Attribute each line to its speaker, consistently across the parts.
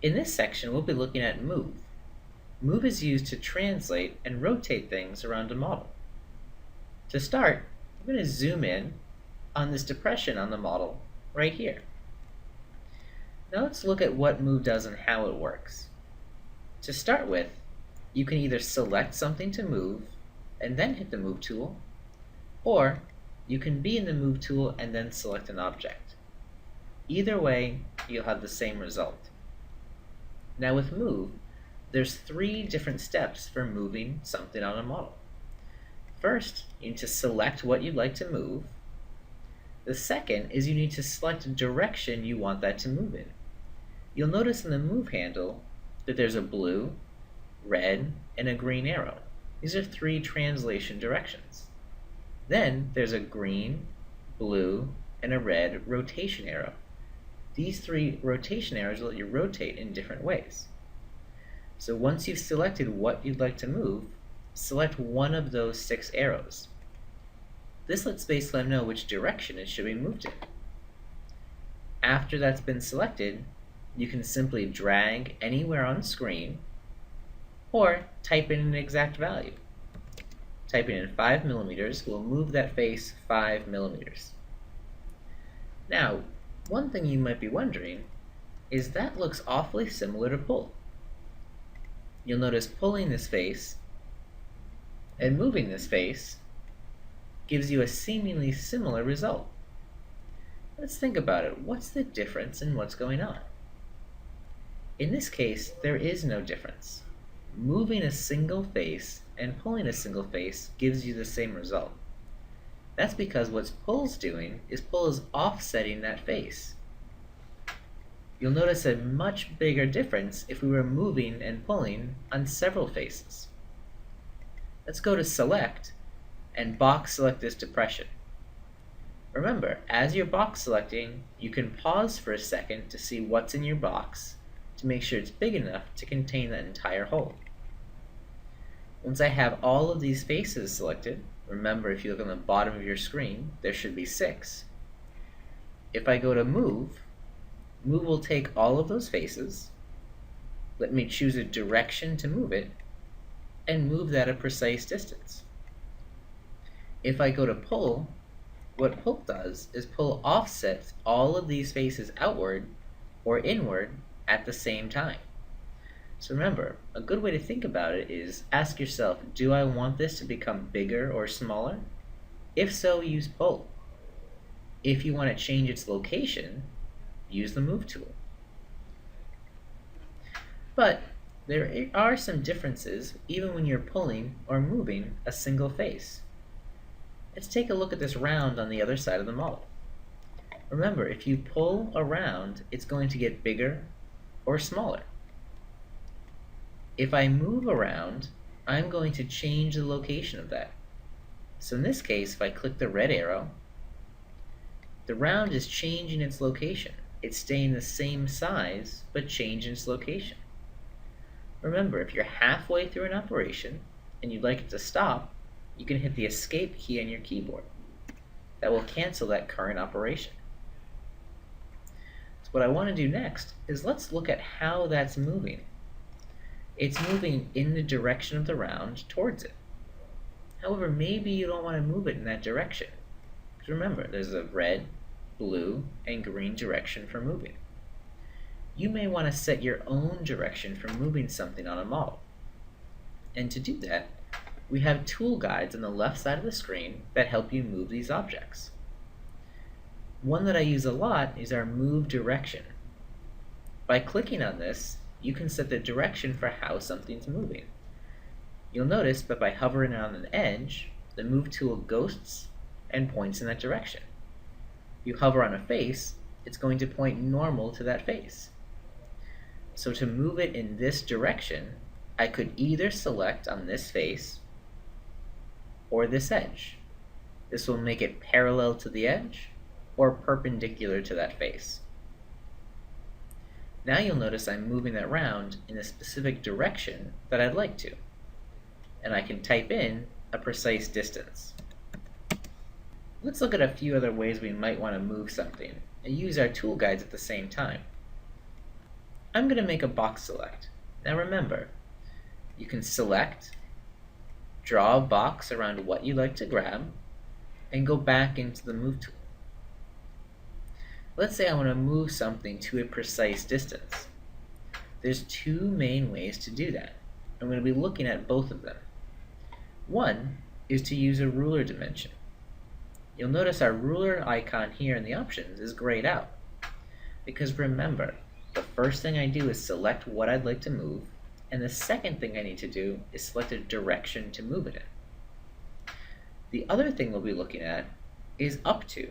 Speaker 1: In this section, we'll be looking at move. Move is used to translate and rotate things around a model. To start, I'm going to zoom in on this depression on the model right here. Now let's look at what move does and how it works. To start with, you can either select something to move and then hit the move tool, or you can be in the move tool and then select an object. Either way, you'll have the same result. Now with move, there's 3 different steps for moving something on a model. First, you need to select what you'd like to move. The second is you need to select a direction you want that to move in. You'll notice in the move handle that there's a blue, red, and a green arrow. These are 3 translation directions. Then there's a green, blue, and a red rotation arrow. These 3 rotation arrows will let you rotate in different ways. So once you've selected what you'd like to move, select one of those 6 arrows. This lets Spacelab know which direction it should be moved in. After that's been selected, you can simply drag anywhere on screen or type in an exact value. Typing in 5 millimeters will move that face 5 millimeters. Now, one thing you might be wondering is that looks awfully similar to pull. You'll notice pulling this face and moving this face gives you a seemingly similar result. Let's think about it. What's the difference in what's going on? In this case, there is no difference. Moving a single face and pulling a single face gives you the same result. That's because what pull's doing is pull is offsetting that face. You'll notice a much bigger difference if we were moving and pulling on several faces. Let's go to select and box select this depression. Remember, as you're box selecting, you can pause for a second to see what's in your box to make sure it's big enough to contain that entire hole. Once I have all of these faces selected, remember if you look on the bottom of your screen, there should be 6. If I go to move, move will take all of those faces, let me choose a direction to move it, and move that a precise distance. If I go to pull, what pull does is pull offsets all of these faces outward or inward at the same time. So remember, a good way to think about it is ask yourself, do I want this to become bigger or smaller? If so, use pull. If you want to change its location, use the move tool. But there are some differences even when you're pulling or moving a single face. Let's take a look at this round on the other side of the model. Remember, if you pull around, it's going to get bigger or smaller. If I move around, I'm going to change the location of that. So in this case, if I click the red arrow, the round is changing its location. It's staying the same size, but changing its location. Remember, if you're halfway through an operation and you'd like it to stop, you can hit the escape key on your keyboard. That will cancel that current operation. So what I want to do next is let's look at how that's moving. It's moving in the direction of the round towards it. However, maybe you don't want to move it in that direction. Because remember, there's a red, blue, and green direction for moving. You may want to set your own direction for moving something on a model. And to do that, we have tool guides on the left side of the screen that help you move these objects. One that I use a lot is our move direction. By clicking on this, you can set the direction for how something's moving. You'll notice that by hovering on an edge, the move tool ghosts and points in that direction. If you hover on a face, it's going to point normal to that face. So to move it in this direction, I could either select on this face or this edge. This will make it parallel to the edge or perpendicular to that face. Now you'll notice I'm moving that round in a specific direction that I'd like to. And I can type in a precise distance. Let's look at a few other ways we might want to move something and use our tool guides at the same time. I'm going to make a box select. Now remember, you can select, draw a box around what you'd like to grab, and go back into the Move tool. Let's say I want to move something to a precise distance. There's two main ways to do that. I'm going to be looking at both of them. One is to use a ruler dimension. You'll notice our ruler icon here in the options is grayed out. Because remember, the first thing I do is select what I'd like to move, and the second thing I need to do is select a direction to move it in. The other thing we'll be looking at is up to.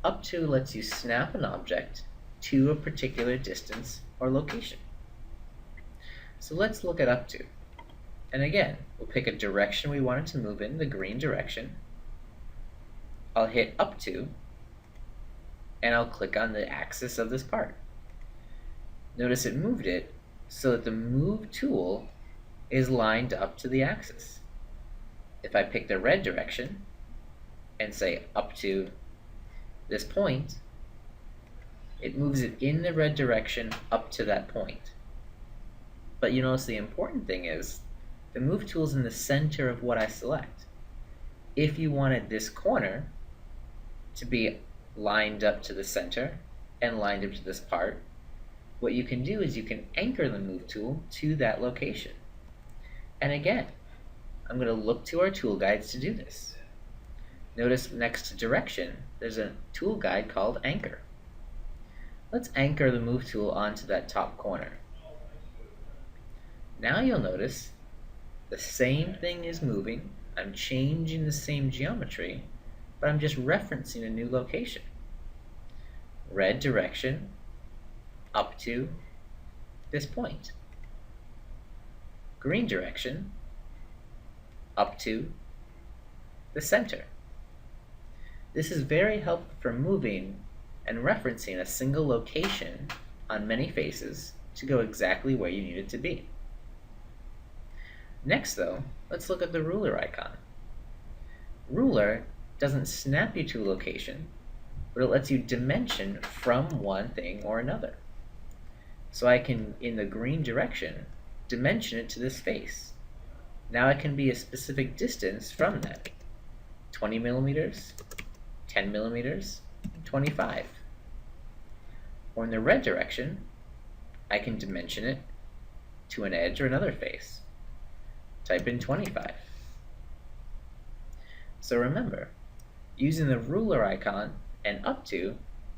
Speaker 1: Up to lets you snap an object to a particular distance or location. So let's look at up to. And again, we'll pick a direction we want it to move in, the green direction. I'll hit up to, and I'll click on the axis of this part. Notice it moved it so that the Move tool is lined up to the axis. If I pick the red direction and say up to this point, it moves it in the red direction up to that point. But you notice the important thing is the Move tool is in the center of what I select. If you wanted this corner to be lined up to the center and lined up to this part, what you can do is you can anchor the Move tool to that location. And again, I'm going to look to our tool guides to do this. Notice next to direction, there's a tool guide called Anchor. Let's anchor the Move tool onto that top corner. Now you'll notice the same thing is moving. I'm changing the same geometry, but I'm just referencing a new location. Red direction, up to this point. Green direction, up to the center. This is very helpful for moving and referencing a single location on many faces to go exactly where you need it to be. Next though, let's look at the ruler icon. Ruler doesn't snap you to a location, but it lets you dimension from one thing or another. So I can, in the green direction, dimension it to this face. Now it can be a specific distance from that. 20 millimeters, 10 millimeters, 25. Or in the red direction, I can dimension it to an edge or another face. Type in 25. So remember, using the ruler icon and up to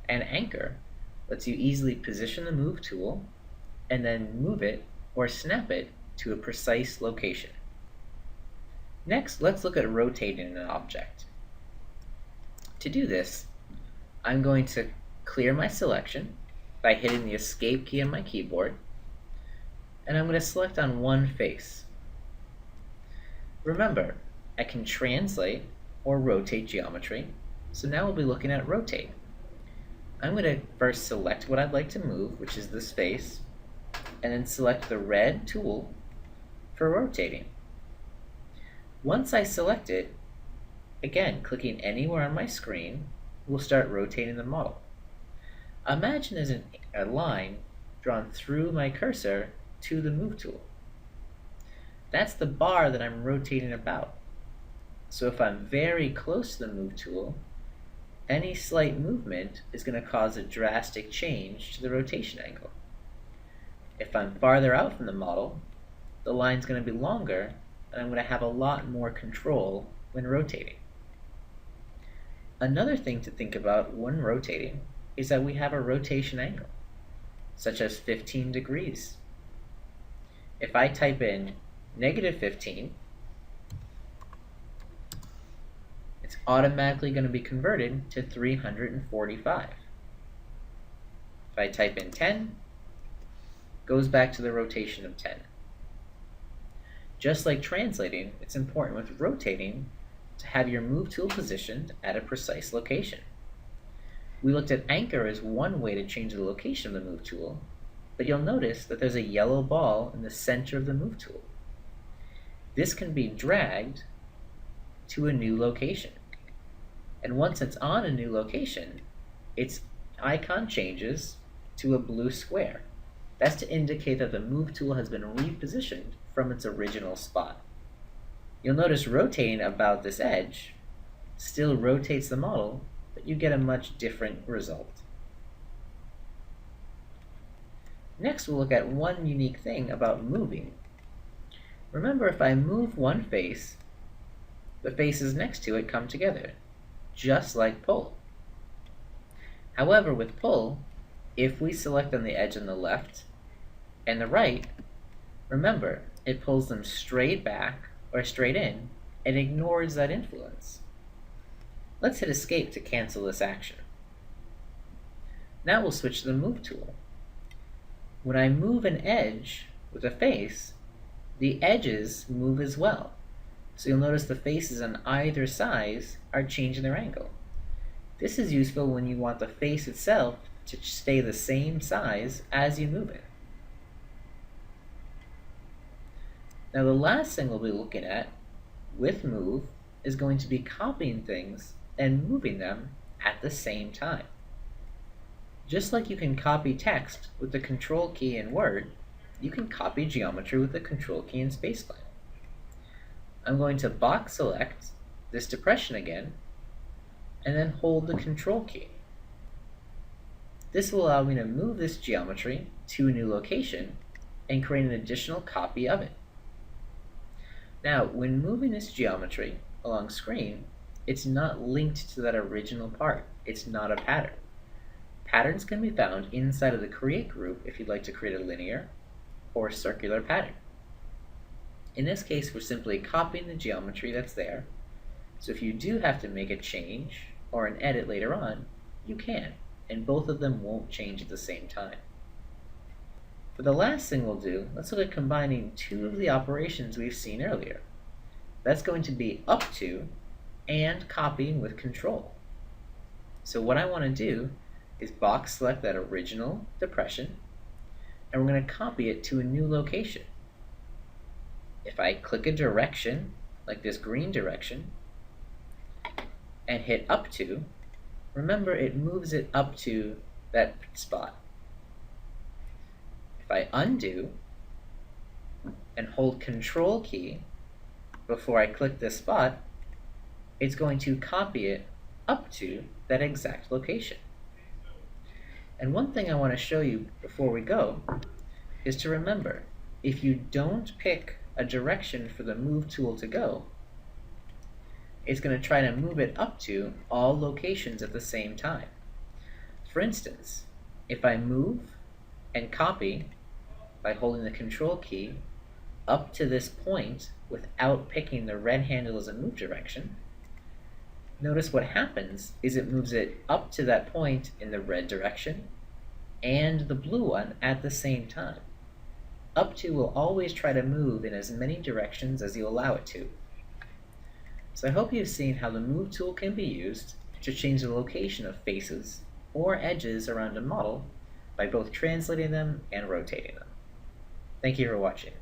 Speaker 1: and anchor lets you easily position the Move tool and then move it or snap it to a precise location. Next, let's look at rotating an object. To do this, I'm going to clear my selection by hitting the Escape key on my keyboard, and I'm going to select on one face. Remember, I can translate or rotate geometry, so now we'll be looking at rotate. I'm going to first select what I'd like to move, which is this face, and then select the red tool for rotating. Once I select it, again, clicking anywhere on my screen will start rotating the model. Imagine there's a line drawn through my cursor to the Move tool. That's the bar that I'm rotating about. So if I'm very close to the Move tool, any slight movement is going to cause a drastic change to the rotation angle. If I'm farther out from the model, the line's going to be longer, and I'm going to have a lot more control when rotating. Another thing to think about when rotating is that we have a rotation angle, such as 15 degrees. If I type in -15, it's automatically going to be converted to 345. If I type in 10, goes back to the rotation of 10. Just like translating, it's important with rotating to have your Move tool positioned at a precise location. We looked at anchor as one way to change the location of the Move tool, but you'll notice that there's a yellow ball in the center of the Move tool. This can be dragged to a new location. And once it's on a new location, its icon changes to a blue square. That's to indicate that the move tool has been repositioned from its original spot. You'll notice rotating about this edge still rotates the model, but you get a much different result. Next, we'll look at one unique thing about moving. Remember, if I move one face, the faces next to it come together, just like pull. However, with pull, if we select on the edge on the left and the right, remember, it pulls them straight back or straight in and ignores that influence. Let's hit escape to cancel this action. Now we'll switch to the move tool. When I move an edge with a face, the edges move as well. So you'll notice the faces on either side are changing their angle. This is useful when you want the face itself to stay the same size as you move it. Now the last thing we'll be looking at with move is going to be copying things and moving them at the same time. Just like you can copy text with the Control key in Word, you can copy geometry with the Control key in Spacefile. I'm going to box select this depression again, and then hold the Control key. This will allow me to move this geometry to a new location and create an additional copy of it. Now, when moving this geometry along screen, it's not linked to that original part. It's not a pattern. Patterns can be found inside of the Create group if you'd like to create a linear or circular pattern. In this case, we're simply copying the geometry that's there, so if you do have to make a change or an edit later on, you can, and both of them won't change at the same time. For the last thing we'll do, let's look at combining two of the operations we've seen earlier. That's going to be up to and copying with Control. So what I want to do is box select that original depression, and we're going to copy it to a new location. If I click a direction, like this green direction, and hit up to, remember it moves it up to that spot. If I undo and hold Control key before I click this spot, it's going to copy it up to that exact location. And one thing I want to show you before we go is to remember, if you don't pick a direction for the move tool to go, it's going to try to move it up to all locations at the same time. For instance, if I move and copy by holding the Control key up to this point without picking the red handle as a move direction, notice what happens is it moves it up to that point in the red direction and the blue one at the same time. Up to will always try to move in as many directions as you allow it to. So I hope you've seen how the move tool can be used to change the location of faces or edges around a model by both translating them and rotating them. Thank you for watching.